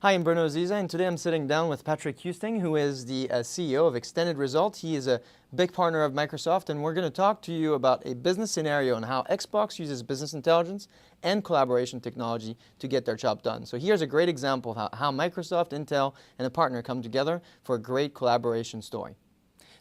Hi, I'm Bruno Ziza, and today I'm sitting down with Patrick Husting, who is the CEO of Extended Result. He is a big partner of Microsoft, and we're going to talk to you about a business scenario and how Xbox uses business intelligence and collaboration technology to get their job done. So here's a great example of how Microsoft, Intel, and a partner come together for a great collaboration story.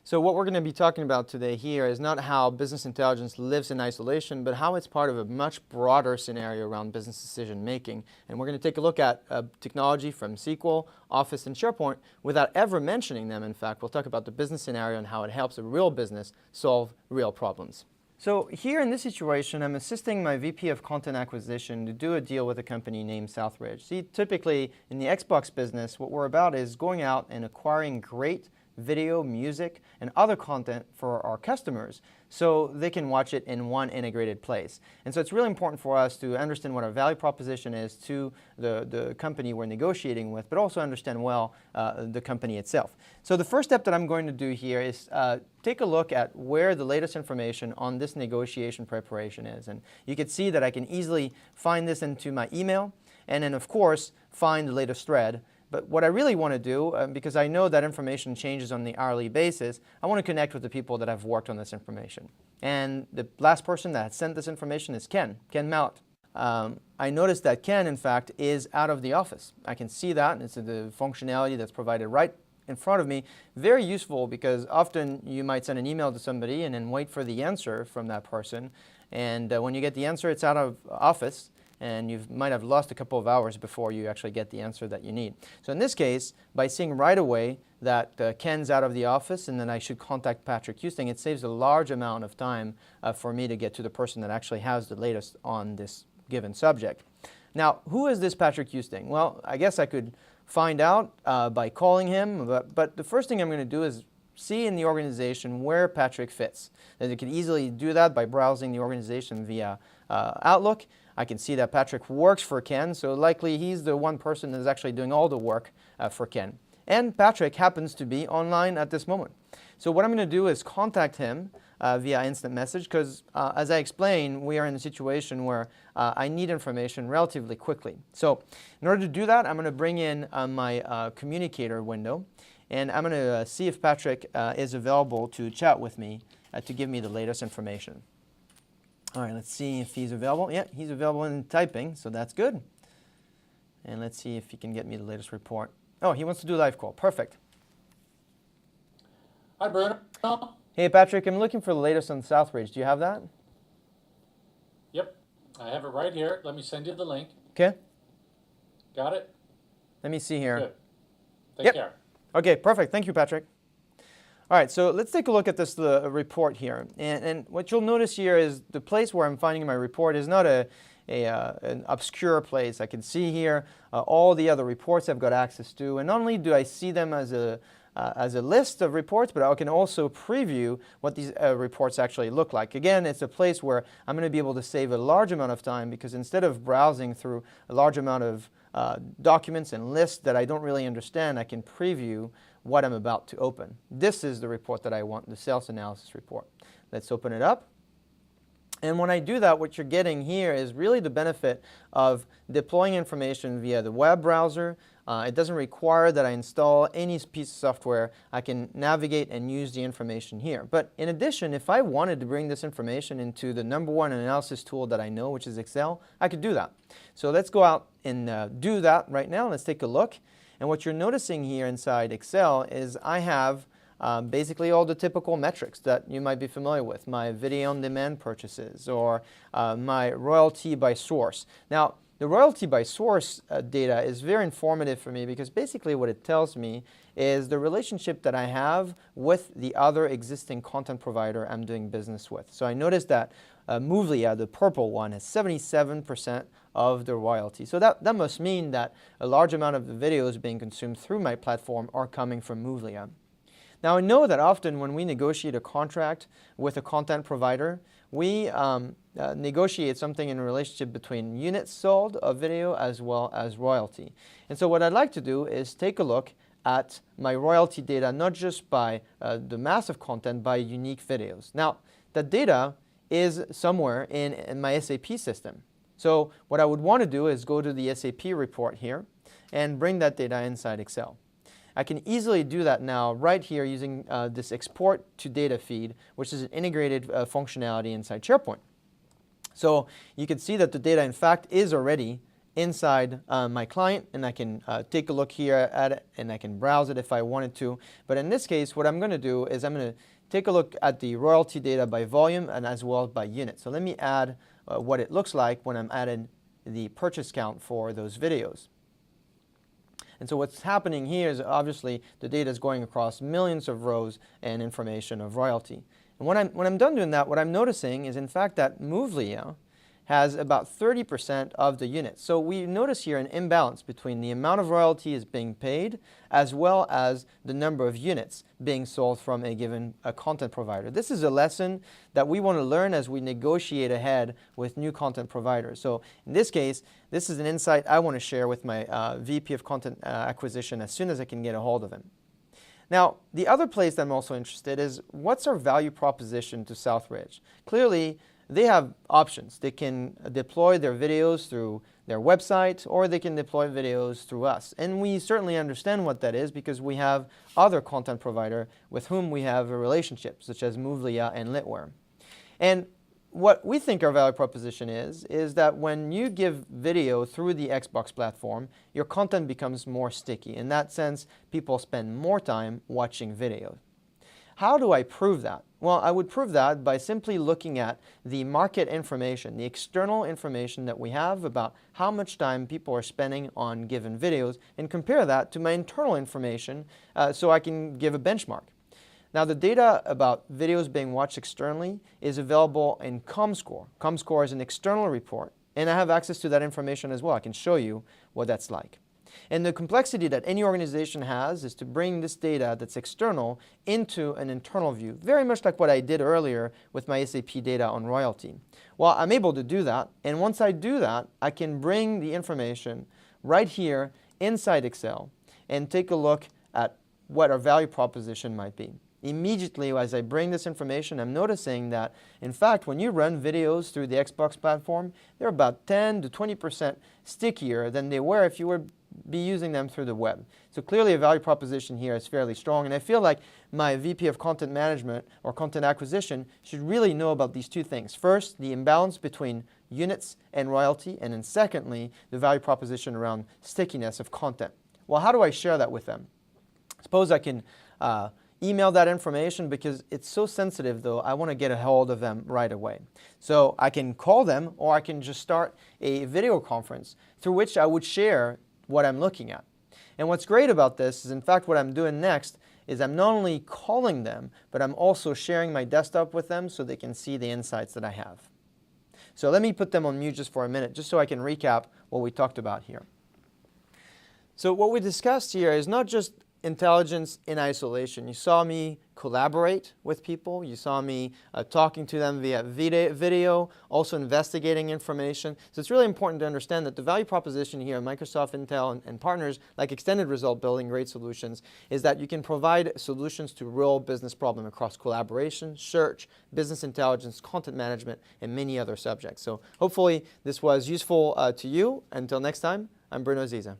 So what we're going to be talking about today here is not how business intelligence lives in isolation, but how it's part of a much broader scenario around business decision making. And we're going to take a look at technology from SQL, Office, and SharePoint without ever mentioning them. In fact, we'll talk about the business scenario and how it helps a real business solve real problems. So here in this situation, I'm assisting my VP of Content Acquisition to do a deal with a company named Southridge. See, typically in the Xbox business, what we're about is going out and acquiring great video, music, and other content for our customers so they can watch it in one integrated place. And so it's really important for us to understand what our value proposition is to the company we're negotiating with, but also understand well the company itself. So the first step that I'm going to do here is take a look at where the latest information on this negotiation preparation is. And you can see that I can easily find this into my email, and then of course find the latest thread. But what I really want to do, because I know that information changes on the hourly basis, I want to connect with the people that have worked on this information. And the last person that sent this information is Ken Mallet. I noticed that Ken, in fact, is out of the office. I can see that, and it's the functionality that's provided right in front of me. Very useful because often you might send an email to somebody and then wait for the answer from that person. And when you get the answer, it's out of office. And you might have lost a couple of hours before you actually get the answer that you need. So in this case, by seeing right away that Ken's out of the office and then I should contact Patrick Husting, it saves a large amount of time for me to get to the person that actually has the latest on this given subject. Now, who is this Patrick Husting? Well, I guess I could find out by calling him, but the first thing I'm going to do is see in the organization where Patrick fits. And you can easily do that by browsing the organization via Outlook. I can see that Patrick works for Ken, so likely he's the one person that's actually doing all the work for Ken. And Patrick happens to be online at this moment. So what I'm going to do is contact him via instant message because, as I explained, we are in a situation where I need information relatively quickly. So in order to do that, I'm going to bring in my communicator window, and I'm going to see if Patrick is available to chat with me to give me the latest information. All right, let's see if he's available. Yeah, he's available in typing, so that's good. And let's see if he can get me the latest report. Oh, he wants to do a live call. Perfect. Hi, Bruno. Hey, Patrick, I'm looking for the latest on Southridge. Do you have that? Yep, I have it right here. Let me send you the link. Okay. Got it? Let me see here. Good. Take care. Okay, perfect. Thank you, Patrick. All right, so let's take a look at this report here. And what you'll notice here is the place where I'm finding my report is not an obscure place. I can see here all the other reports I've got access to. And not only do I see them as a list of reports, but I can also preview what these reports actually look like. Again, it's a place where I'm going to be able to save a large amount of time because instead of browsing through a large amount of documents and lists that I don't really understand, I can preview what I'm about to open. This is the report that I want, the sales analysis report. Let's open it up. And when I do that, what you're getting here is really the benefit of deploying information via the web browser. It doesn't require that I install any piece of software. I can navigate and use the information here. But in addition, if I wanted to bring this information into the number one analysis tool that I know, which is Excel, I could do that. So let's go out and do that right now. Let's take a look. And what you're noticing here inside Excel is I have basically all the typical metrics that you might be familiar with, my video on demand purchases or my royalty by source. Now, the royalty by source data is very informative for me because basically what it tells me is the relationship that I have with the other existing content provider I'm doing business with. So I noticed that Movlia, the purple one, has 77% of the royalty. So that must mean that a large amount of the videos being consumed through my platform are coming from Movlia. Now I know that often when we negotiate a contract with a content provider, we negotiate something in a relationship between units sold of video as well as royalty. And so what I'd like to do is take a look at my royalty data, not just by the mass of content, by unique videos. Now, that data is somewhere in my SAP system. So what I would want to do is go to the SAP report here, and bring that data inside Excel. I can easily do that now right here using this export to data feed, which is an integrated functionality inside SharePoint. So you can see that the data in fact is already inside my client, and I can take a look here at it and I can browse it if I wanted to. But in this case, what I'm going to do is I'm going to take a look at the royalty data by volume and as well by unit. So let me add what it looks like when I'm adding the purchase count for those videos. And so what's happening here is obviously the data is going across millions of rows and information of royalty. And when I'm done doing that, what I'm noticing is in fact that Movlia has about 30% of the units. So we notice here an imbalance between the amount of royalty is being paid as well as the number of units being sold from a given content provider. This is a lesson that we want to learn as we negotiate ahead with new content providers. So in this case, this is an insight I want to share with my VP of Content Acquisition as soon as I can get a hold of him. Now, the other place that I'm also interested is what's our value proposition to Southridge? Clearly, they have options. They can deploy their videos through their website, or they can deploy videos through us. And we certainly understand what that is because we have other content providers with whom we have a relationship, such as Movlia and Litware. And what we think our value proposition is that when you give video through the Xbox platform, your content becomes more sticky. In that sense, people spend more time watching video. How do I prove that? Well, I would prove that by simply looking at the market information, the external information that we have about how much time people are spending on given videos, and compare that to my internal information so I can give a benchmark. Now, the data about videos being watched externally is available in ComScore. ComScore is an external report, and I have access to that information as well. I can show you what that's like. And the complexity that any organization has is to bring this data that's external into an internal view, very much like what I did earlier with my SAP data on royalty. Well, I'm able to do that, and once I do that, I can bring the information right here inside Excel and take a look at what our value proposition might be. Immediately, as I bring this information, I'm noticing that, in fact, when you run videos through the Xbox platform, they're about 10 to 20% stickier than they were if you were be using them through the web. So clearly a value proposition here is fairly strong, and I feel like my VP of Content Management or Content Acquisition should really know about these two things. First, the imbalance between units and royalty, and then secondly, the value proposition around stickiness of content. Well, how do I share that with them? Suppose I can email that information because it's so sensitive, though, I want to get a hold of them right away. So I can call them, or I can just start a video conference through which I would share what I'm looking at. And what's great about this is, in fact, what I'm doing next is I'm not only calling them, but I'm also sharing my desktop with them so they can see the insights that I have. So let me put them on mute just for a minute, just so I can recap what we talked about here. So what we discussed here is not just intelligence in isolation. You saw me collaborate with people. You saw me talking to them via video, also investigating information. So it's really important to understand that the value proposition here at Microsoft, Intel, and partners like Extended Result Building Great Solutions is that you can provide solutions to real business problems across collaboration, search, business intelligence, content management, and many other subjects. So hopefully this was useful to you. Until next time, I'm Bruno Ziza.